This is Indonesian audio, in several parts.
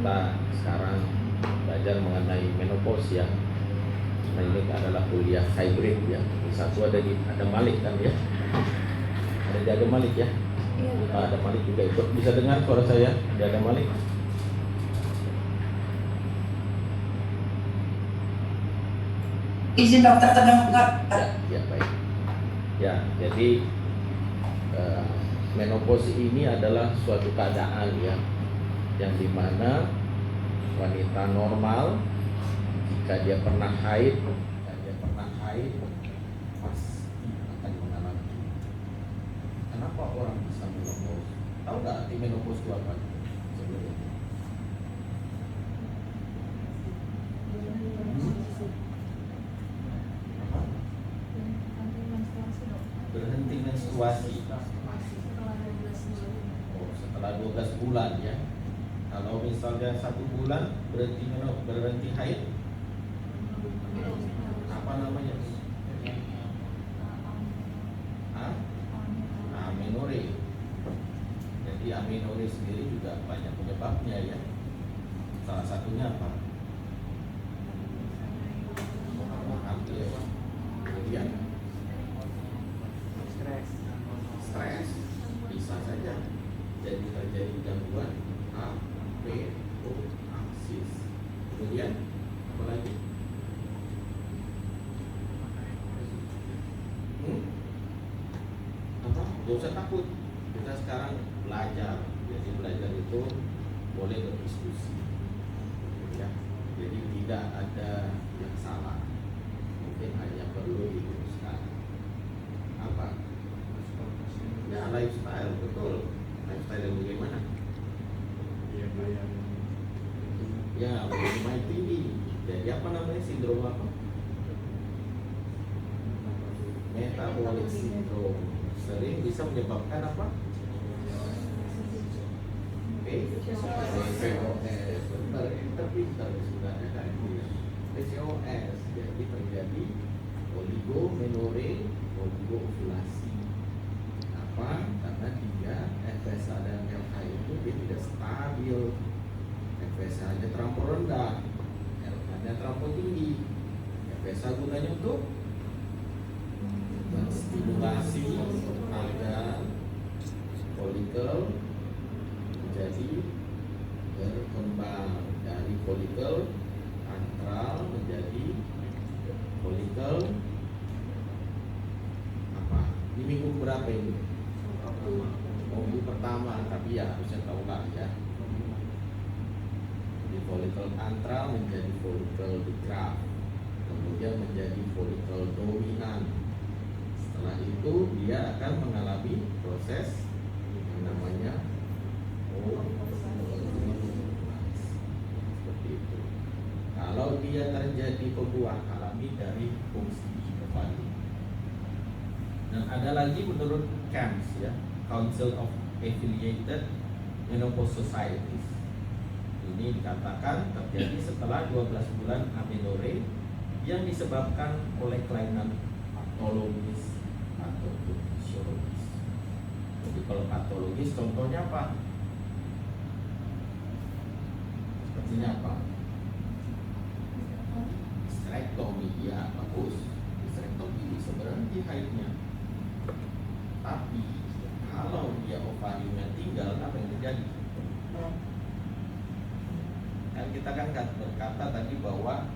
kita sekarang belajar mengenai menopause ya. Nah, ini adalah kuliah hybrid ya. Satu ada Malik kan ya. Ada Malik ya. Ada Malik juga ikut. Bisa dengar suara saya? Ada Malik. Izin dokter terdengar. Ya baik. Ya, jadi menopause ini adalah suatu keadaan ya, yang dimana wanita normal jika dia pernah haid pasti akan mengalami. Kenapa orang bisa menopause? Tahu nggak arti menopause itu apa? Sebelumnya. Berhenti menstruasi. Oh, setelah 12 bulan ya. Kalau misalnya 1 bulan berhenti haid, apa namanya? Amenore. Jadi amenore sendiri juga banyak penyebabnya ya. Salah satunya apa? Kemudian stres bisa saja jadi terjadi gangguan aksis. Kemudian apa lagi? Gak usah takut, kita sekarang belajar. Jadi belajar itu boleh berdiskusi ya. Jadi tidak ada yang salah, mungkin hanya perlu diluruskan. Apa? Ya lifestyle, betul. Lifestyle yang bagaimana? Ya, BMI tinggi. Jadi apa namanya, sindrom apa? Metabolic syndrome. Sering bisa menyebabkan apa? PCOS. Pintar sebenarnya kan. PCOS. Jadi terjadi oligomenore, oligoovulasi. Apa? Karena dia FSH dan LH itu dia tidak stabil. FSH-nya terlampau rendah, LH-nya terlampau tinggi. FSH gunanya untuk stimulasi agar folikel menjadi berkembang dari folikel antral menjadi folikel apa? Di minggu berapa ini? Minggu pertama, tapi ya harusnya tahu lah ya. Di folikel antral menjadi folikel di graft, kemudian menjadi folikel dominan. Setelah itu dia akan mengalami proses yang namanya seperti itu. Kalau dia terjadi pembuahan alami dari fungsi ovari. Dan ada lagi menurut CAMS ya, Council of Affiliated Menopause Societies. Ini dikatakan terjadi setelah 12 bulan amenore yang disebabkan oleh kelainan patologis ataupun fisiologis. Jadi kalau patologis contohnya apa? Sepertinya apa? Hysterektomi, ya bagus. Hysterektomi bisa berhenti haidnya. Tapi kalau dia ovariumnya tinggal, apa yang terjadi? Kan kita kan berkata tadi bahwa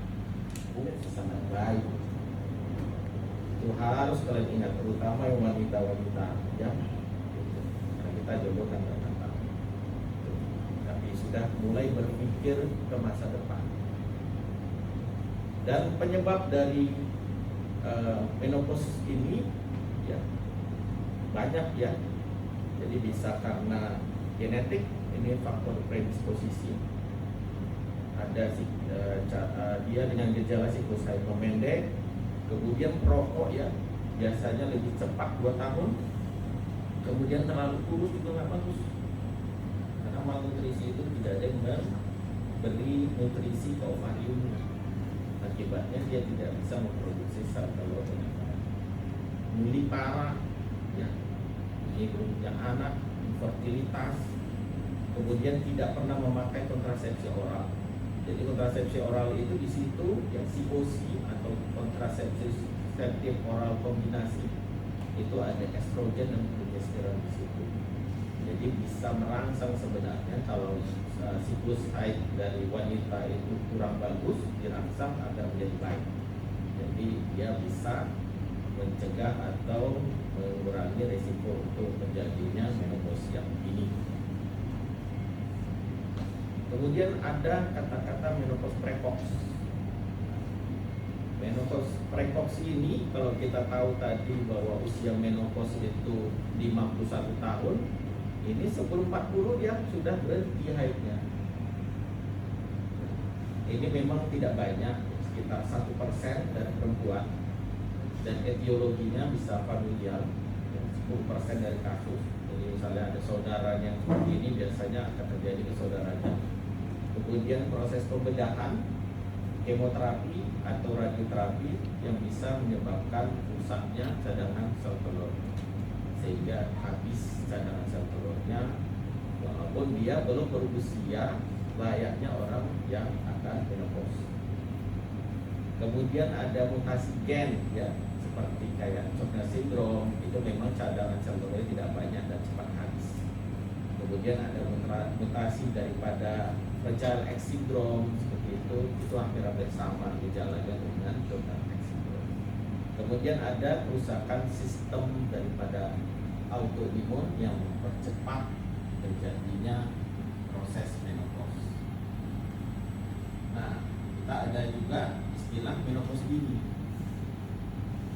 fungsi sangat baik. Itu harus kalian ingat, terutama yang wanita-wanita ya. Nah, kita jodohkan dengan tapi sudah mulai berpikir ke masa depan. Dan penyebab dari menopause ini ya banyak ya. Jadi bisa karena genetik, ini faktor predisposisi. Ada dia dengan gejala siklus haid memendek, kemudian perokok ya, biasanya lebih cepat 2 tahun, kemudian terlalu kurus juga nggak bagus, karena malnutrisi itu tidak ada yang memberi nutrisi ke ovarium, akibatnya dia tidak bisa memproduksi sel telur dengan baik. Muli parah ya, ini yang anak, infertilitas, kemudian tidak pernah memakai kontrasepsi oral. Jadi kontrasepsi oral itu di situ yang COC atau kontrasepsi oral kombinasi itu ada estrogen dan progesteron di situ. Jadi bisa merangsang sebenarnya kalau siklus haid dari wanita itu kurang bagus, dirangsang agar menjadi baik. Jadi dia bisa mencegah atau mengurangi risiko untuk terjadinya menopause yang dini. Kemudian ada kata-kata menopause precox. Menopause precox ini kalau kita tahu tadi bahwa usia menopause itu 51 tahun, ini sebelum 40 dia sudah berhenti haidnya. Ini memang tidak banyak, sekitar 1% dari perempuan, dan etiologinya bisa familial, 10% dari kasus. Jadi misalnya ada saudaranya yang seperti ini, biasanya akan terjadi ke saudaranya. Kemudian proses pembedahan, kemoterapi atau radioterapi yang bisa menyebabkan rusaknya cadangan sel telur, sehingga habis cadangan sel telurnya walaupun dia belum berusia layaknya orang yang akan menopause. Kemudian ada mutasi gen, ya, seperti kayak Chokner syndrome, itu memang cadangan sel telurnya tidak banyak dan cepat habis. Kemudian ada mutasi daripada Fragile X syndrome, seperti itu hampir-hampir sama gejalanya dengan Chokner X syndrome. Kemudian ada kerusakan sistem daripada autoimun yang mempercepat terjadinya proses menopause. Nah, kita ada juga istilah menopause dini.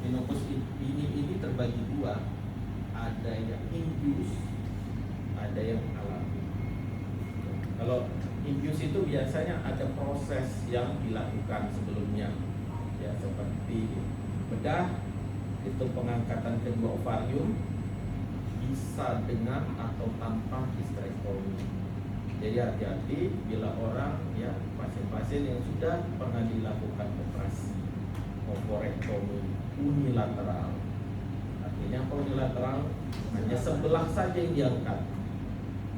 Menopause dini ini terbagi dua, ada yang induce, ada yang alami. Kalau induce itu biasanya ada proses yang dilakukan sebelumnya, ya, seperti bedah, itu pengangkatan kedua ovarium, bisa dengan atau tanpa hysterektomi. Jadi hati-hati bila orang, ya, pasien-pasien yang sudah pernah dilakukan operasi ovorektomi unilateral. Artinya unilateral hanya sebelah saja yang diangkat,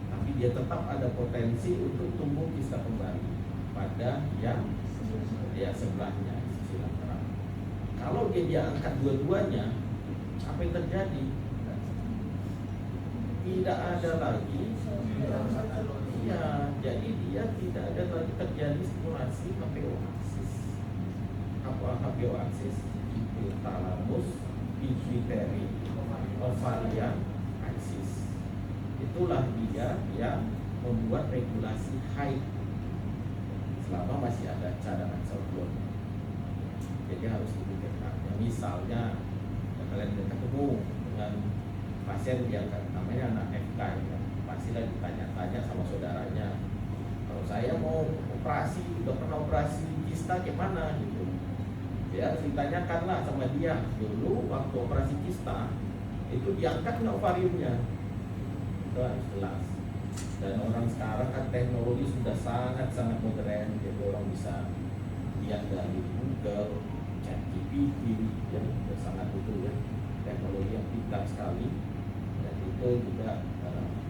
tapi dia tetap ada potensi untuk tumbuh kista kembali pada yang sebelahnya, sisi lateral. Kalau dia angkat dua-duanya, apa yang terjadi? Tidak ada lagi, ya, jadi dia tidak ada lagi terjadi stimulasi HPO aksis. Apa HPO aksis? Hipotalamus pituitary ovarian axis. Itulah dia yang membuat regulasi haid selama masih ada cadangan sel telur. Jadi harus dipikirkan. Ya, misalnya kalian ketemu dengan pasien yang namanya anak FK, ya, pastilah ditanya-tanya sama saudaranya, kalau saya mau operasi, udah pernah operasi kista gimana gitu. Ya, ditanyakanlah sama dia, dulu waktu operasi kista itu diangkat nggak ovariumnya, itu harus jelas. Dan orang sekarang kan teknologi sudah sangat-sangat modern, jadi orang bisa lihat dari Google, ChatGPT, ya, sudah sangat itu, ya, teknologi yang pintar sekali. Dan itu juga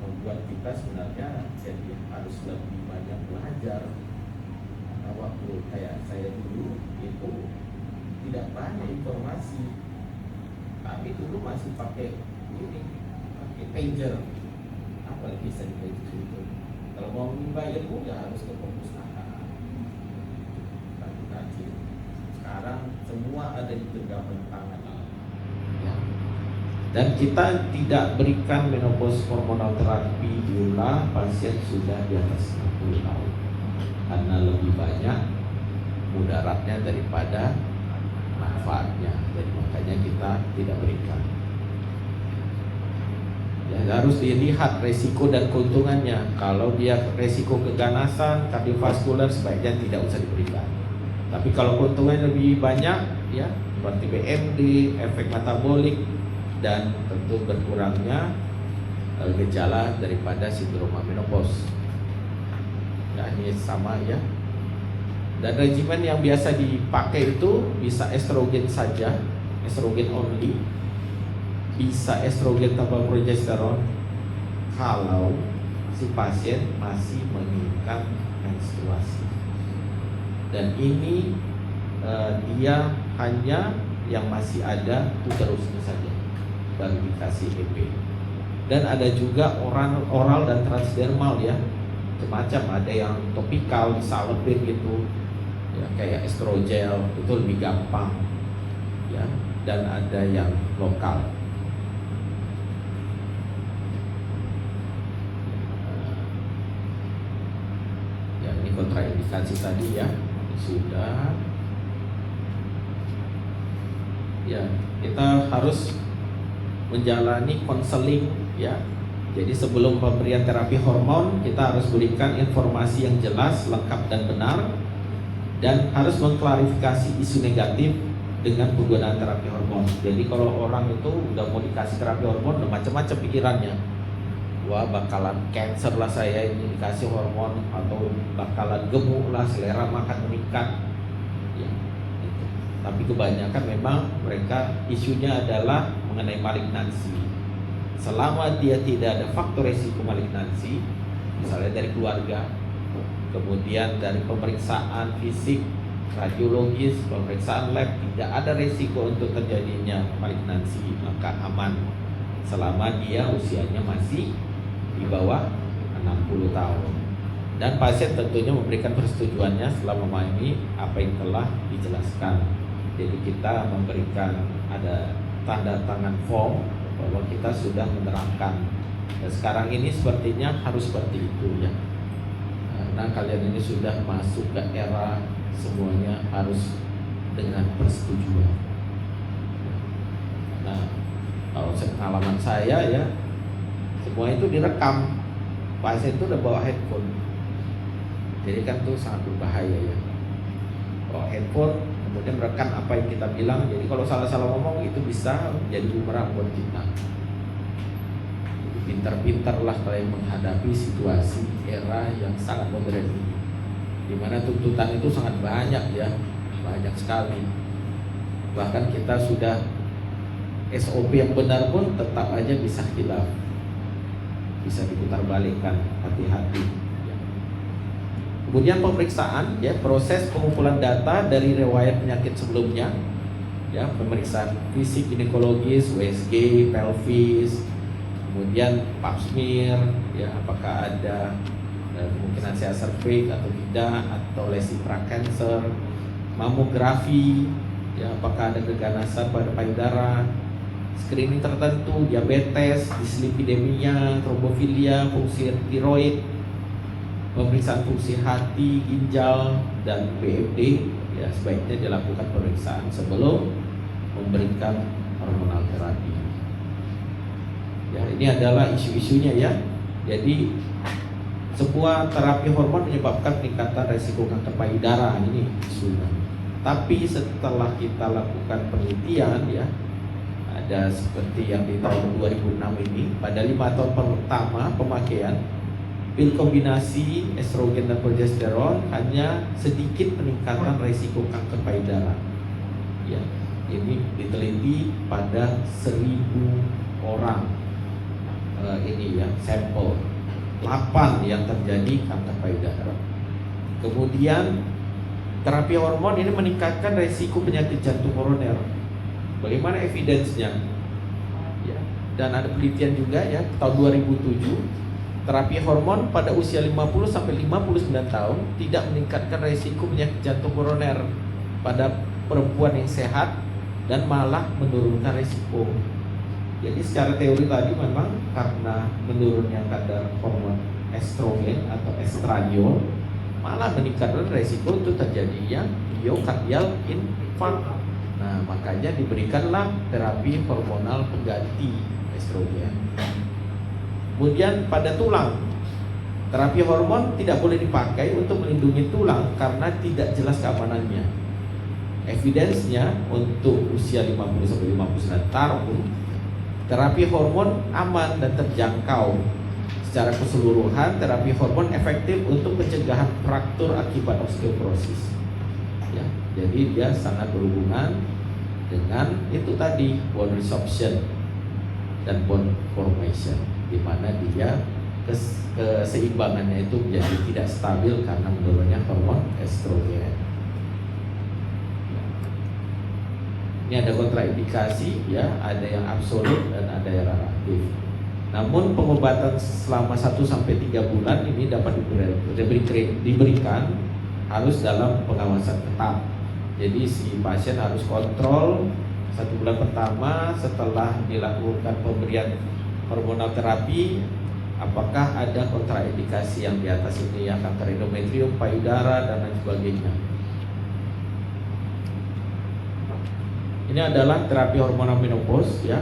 membuat kita sebenarnya jadi harus lebih banyak belajar. Karena waktu kayak saya dulu itu tidak banyak informasi. Kami dulu masih pakai pager. Apa bisa di pager itu? Kalau mau menimba ilmu ya harus ke perpustakaan. Kaji. Sekarang semua ada di genggaman tangan. Ya. Dan kita tidak berikan menopause hormonal terapi bila pasien sudah di atas 60 tahun, karena lebih banyak mudaratnya daripada manfaatnya. Jadi makanya kita tidak berikan. Ya, harus dilihat resiko dan keuntungannya. Kalau dia resiko keganasan, kardiovaskular, sebaiknya tidak usah diberikan. Tapi kalau keuntungannya lebih banyak, ya, seperti BMD, efek metabolik, dan tentu berkurangnya gejala daripada sindrom menopause. Nah, ini sama, ya. Dan regimen yang biasa dipakai itu bisa estrogen saja, estrogen only, bisa estrogen tanpa progesteron kalau si pasien masih menginginkan menstruasi. Dan ini dia hanya yang masih ada uterusnya saja baru dikasih EP. Dan ada juga oral dan transdermal ya, macam-macam. Ada yang topikal disalepin gitu ya, kayak estrogel, itu lebih gampang ya. Dan ada yang lokal. Ya, ini kontraindikasi tadi ya, sudah. Ya, kita harus menjalani konseling ya. Jadi sebelum pemberian terapi hormon, kita harus berikan informasi yang jelas, lengkap dan benar, dan harus mengklarifikasi isu negatif dengan penggunaan terapi hormon. Jadi kalau orang itu udah mau dikasih terapi hormon, udah macam-macam pikirannya. Wah, bakalan cancer lah saya ini dikasih hormon, atau bakalan gemuk lah, selera makan meningkat ya, gitu. Tapi kebanyakan memang mereka isunya adalah mengenai malignansi. Selama dia tidak ada faktor resiko malignansi, misalnya dari keluarga, kemudian dari pemeriksaan fisik, radiologis, pemeriksaan lab, tidak ada resiko untuk terjadinya malignansi, maka aman selama dia usianya masih di bawah 60 tahun. Dan pasien tentunya memberikan persetujuannya setelah memahami apa yang telah dijelaskan. Jadi kita memberikan ada tanda tangan form bahwa kita sudah menerangkan. Dan sekarang ini sepertinya harus seperti itu ya. Karena kalian ini sudah masuk ke era semuanya harus dengan persetujuan. Nah, kalau pengalaman saya ya, semua itu direkam. Pasien itu udah bawa handphone. Jadi kan itu sangat berbahaya ya. Bawa handphone kemudian merekam apa yang kita bilang. Jadi kalau salah-salah ngomong itu bisa menjadi bumerang buat kita. Pintar-pintarlah kalian menghadapi situasi era yang sangat modern ini, dimana tuntutan itu sangat banyak ya, banyak sekali. Bahkan kita sudah SOP yang benar pun tetap aja bisa hilaf, bisa diputar balikkan. Hati-hati. Kemudian pemeriksaan ya, proses pengumpulan data dari riwayat penyakit sebelumnya ya, pemeriksaan fisik, ginekologis, USG, pelvis, kemudian pap smear ya, apakah ada kemungkinan CA cervix atau tidak, atau lesi prakanker, mamografi ya, apakah ada keganasan pada payudara, screening tertentu, diabetes, dislipidemia, trombofilia, fungsi tiroid, pemeriksaan fungsi hati, ginjal, dan BFD ya, sebaiknya dilakukan pemeriksaan sebelum memberikan hormonal terapi. Ya, ini adalah isu-isunya ya. Jadi sebuah terapi hormon menyebabkan peningkatan resiko kanker payudara, ini isunya. Tapi setelah kita lakukan penelitian ya, ada seperti yang di tahun 2006 ini, pada 5 tahun pertama pemakaian pil kombinasi estrogen dan progesteron hanya sedikit peningkatan resiko kanker payudara. Ya, ini diteliti pada 1000 orang. Ini ya, sampel 8 yang terjadi kanker payudara. Kemudian terapi hormon ini meningkatkan resiko penyakit jantung koroner. Bagaimana evidence-nya? Ya, dan ada penelitian juga ya, tahun 2007. Terapi hormon pada usia 50 sampai 59 tahun tidak meningkatkan resiko penyakit jantung koroner pada perempuan yang sehat dan malah menurunkan resiko. Jadi secara teori tadi memang karena menurunnya kadar hormon estrogen atau estradiol malah meningkatkan resiko untuk terjadinya myocardial infarct. Nah, makanya diberikanlah terapi hormonal pengganti estrogen. Kemudian pada tulang, terapi hormon tidak boleh dipakai untuk melindungi tulang karena tidak jelas keamanannya. Evidence-nya untuk usia 50 sampai 59 tahun, terapi hormon aman dan terjangkau. Secara keseluruhan, terapi hormon efektif untuk pencegahan fraktur akibat osteoporosis. Ya, jadi dia sangat berhubungan dengan itu tadi, bone resorption dan bone formation, di mana dia keseimbangannya itu menjadi tidak stabil karena menurunnya hormon estrogen. Ini ada kontraindikasi ya, ada yang absolut dan ada yang relatif. Namun pengobatan selama 1-3 bulan ini dapat diberikan harus dalam pengawasan ketat. Jadi si pasien harus kontrol 1 bulan pertama setelah dilakukan pemberian hormonal terapi, apakah ada kontraindikasi yang di atas ini, ya, kanker endometrium, payudara dan lain sebagainya. Ini adalah terapi hormonal menopause ya.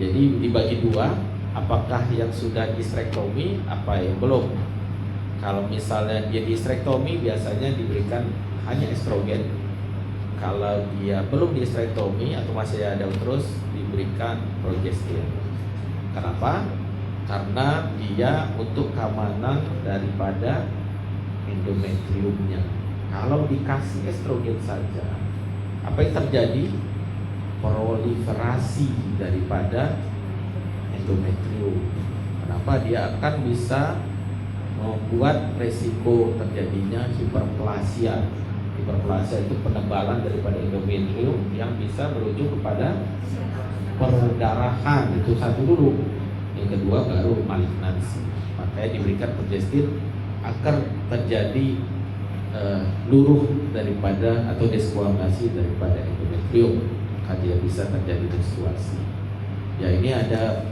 Jadi dibagi dua, apakah yang sudah disterektomi, apa yang belum. Kalau misalnya dia disterektomi biasanya diberikan hanya estrogen. Kalau dia belum disterektomi atau masih ada uterus, diberikan progestin. Kenapa? Karena dia untuk keamanan daripada endometriumnya. Kalau dikasih estrogen saja, apa yang terjadi? Proliferasi daripada endometrium. Kenapa? Dia akan bisa membuat resiko terjadinya hiperplasia. Hiperplasia itu penebalan daripada endometrium yang bisa berujung kepada perdarahan. Itu satu dulu. Yang kedua baru malignansi. Makanya diberikan progestin agar terjadi luruh daripada atau deskoagulasi daripada endometrium, maka dia bisa terjadi menstruasi. Ya, ini ada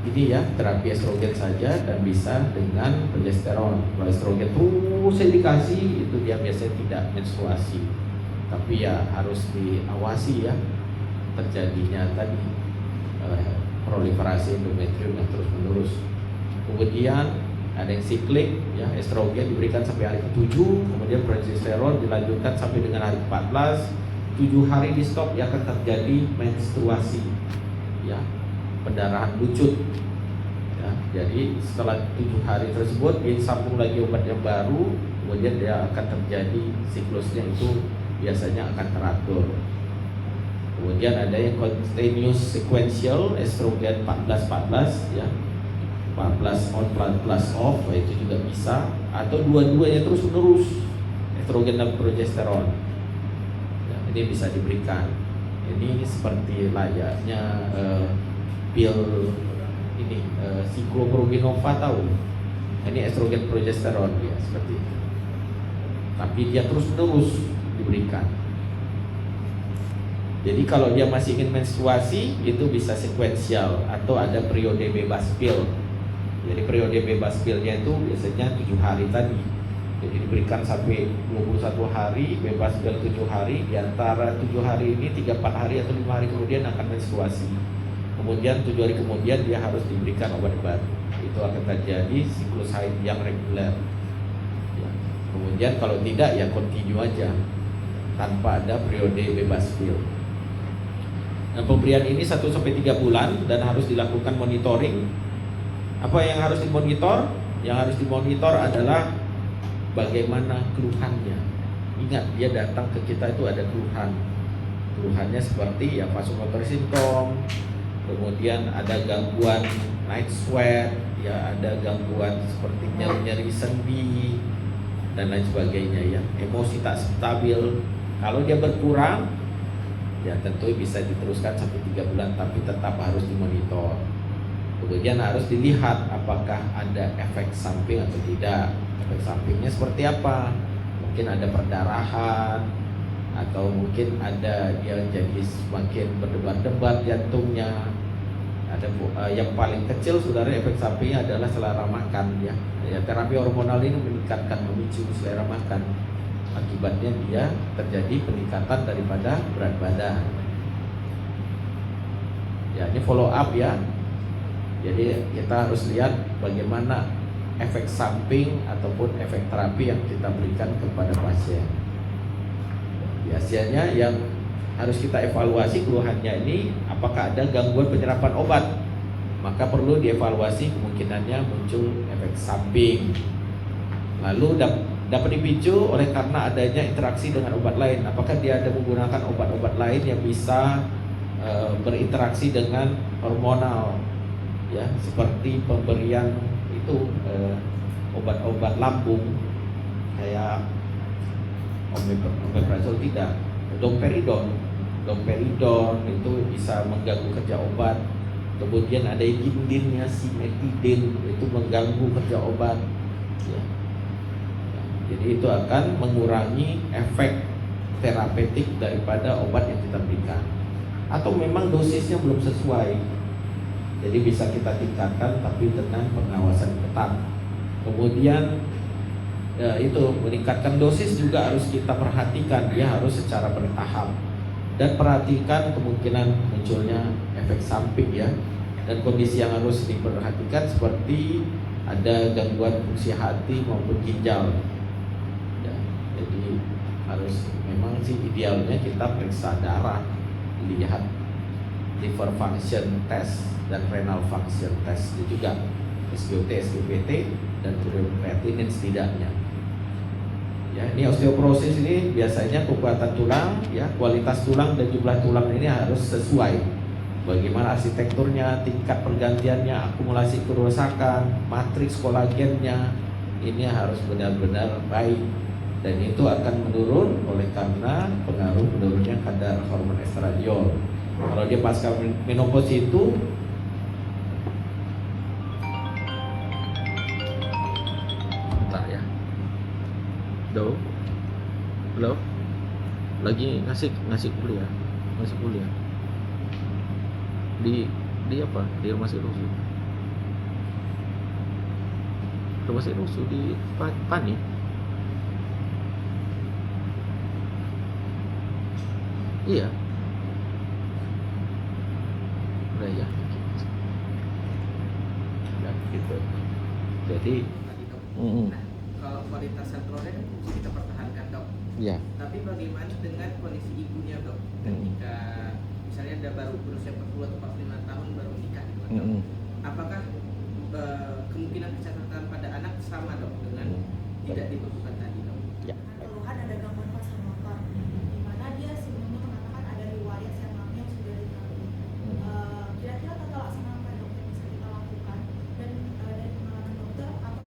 ini ya, terapi estrogen saja dan bisa dengan progesteron. Kalau estrogen terus dikasih, itu dia biasanya tidak menstruasi. Tapi ya harus diawasi ya terjadinya tadi proliferasi endometrium yang terus menerus. Kemudian ada yang siklik ya, estrogen diberikan sampai hari ke-7, kemudian progesteron dilanjutkan sampai dengan hari ke-14. 7 hari di stop, ya akan terjadi menstruasi ya, pendarahan lucut ya. Jadi setelah 7 hari tersebut disambung lagi obat yang baru, kemudian dia akan terjadi siklusnya itu biasanya akan teratur. Kemudian ada yang continuous sequential estrogen 14-14 ya, 14 on 14 off, itu juga bisa, atau dua-duanya terus menerus estrogen dan progesteron ya, ini bisa diberikan. Ini seperti layaknya pil ini Cycloprogenova, tahu? Ini estrogen progesteron ya, seperti itu. Tapi dia terus menerus diberikan. Jadi kalau dia masih ingin menstruasi, itu bisa sekuensial atau ada periode bebas pil. Jadi periode bebas pilnya itu biasanya 7 hari tadi. Jadi diberikan sampai 21 hari, bebas pil 7 hari. Di antara 7 hari ini 3-4 hari atau 5 hari kemudian akan menstruasi. Kemudian 7 hari kemudian dia harus diberikan obat baru. Itu akan terjadi siklus haid yang reguler ya. Kemudian kalau tidak ya continue aja tanpa ada periode bebas pil. Nah, pemberian ini 1-3 bulan dan harus dilakukan monitoring. Apa yang harus dimonitor? Yang harus dimonitor adalah bagaimana keluhannya. Ingat, dia datang ke kita itu ada keluhan. Keluhannya seperti ya vasomotor syndrome, kemudian ada gangguan night sweat, ya ada gangguan seperti nyeri sendi dan lain sebagainya ya. Emosi tak stabil. Kalau dia berkurang, ya tentu bisa diteruskan sampai 3 bulan, tapi tetap harus dimonitor. Kemudian harus dilihat apakah ada efek samping atau tidak. Efek sampingnya seperti apa? Mungkin ada perdarahan, atau mungkin ada dia jadi semakin berdebar-debar jantungnya. Ada yang paling kecil saudara, efek sampingnya adalah selera makan ya. Ya, terapi hormonal ini meningkatkan, memicu selera makan. Akibatnya dia terjadi peningkatan daripada berat badan. Ya, ini follow up ya. Jadi kita harus lihat bagaimana efek samping ataupun efek terapi yang kita berikan kepada pasien. Biasanya yang harus kita evaluasi keluhannya ini, apakah ada gangguan penyerapan obat. Maka perlu dievaluasi kemungkinannya muncul efek samping. Lalu dapat dipicu oleh karena adanya interaksi dengan obat lain. Apakah dia ada menggunakan obat-obat lain yang bisa berinteraksi dengan hormonal, ya, seperti pemberian itu obat-obat lambung kayak omeprazol tidak, domperidon itu bisa mengganggu kerja obat. Kemudian ada gindinnya, simetidin itu mengganggu kerja obat ya. Jadi itu akan mengurangi efek terapeutik daripada obat yang kita berikan. Atau memang dosisnya belum sesuai, jadi bisa kita tingkatkan tapi dengan pengawasan ketat. Kemudian ya, itu meningkatkan dosis juga harus kita perhatikan, dia harus secara bertahap. Dan perhatikan kemungkinan munculnya efek samping ya. Dan kondisi yang harus diperhatikan seperti ada gangguan fungsi hati maupun ginjal ya. Jadi harus memang sih idealnya kita periksa darah, lihat liver function test dan renal function test juga, SGOT, SGPT dan kreatinin setidaknya. Ya, ini osteoporosis ini biasanya kekuatan tulang, ya, kualitas tulang dan jumlah tulang ini harus sesuai. Bagaimana arsitekturnya, tingkat pergantiannya, akumulasi kerusakan, matriks kolagennya, ini harus benar-benar baik. Dan itu akan menurun oleh karena pengaruh menurunnya kadar hormon estradiol. Kalau dia pasca menopause itu bentar ya. Halo. Lagi ngasih kuliah. Di apa? Di rumah si Rusu. Rumah si Rusu di Pani. Iya. Udah ya. Nah, gitu. Jadi Nah, kalau kualitas sentralnya kan mesti kita pertahankan, dok. ya. Tapi bagaimana dengan kondisi ibunya, dok? Ketika misalnya ada baru berusia 40 atau 45 tahun baru menikah gitu, dok. Apakah kemungkinan kecacatan pada anak sama, dok, dengan tidak dibekukan tadi, dok?